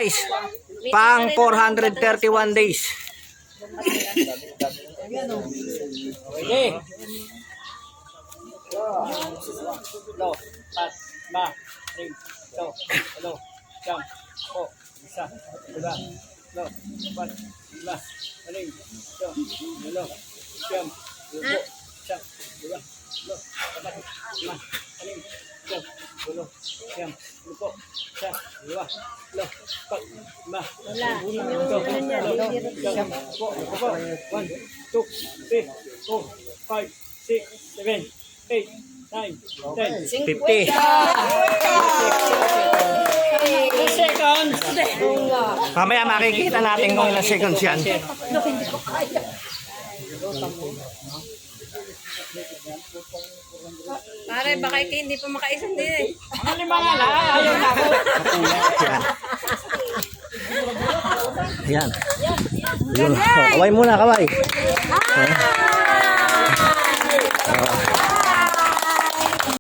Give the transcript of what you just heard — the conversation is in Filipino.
guys. Pang 431 days. Okay. Lo, pat, ba, ring, to, lo, jam, po, isa, dua, lo, pat, ba, ring, to, lo, jam, po, isa, dua, lo, pat, ba, ring, to, lo, jam, po, isa, dua, lo, pat, ba, Wala. to, lo, jam, po, 1, 2, 3, 4, 5, 6, 7, 8, 9, 10, 50. 2 seconds. Mamaya makikita natin kung ilang seconds yan. Pare, baka hindi pa makaisang din eh. Mga lima nga na, ayaw na ako. Yan. Yan. Yun. Kaway muna, kaway.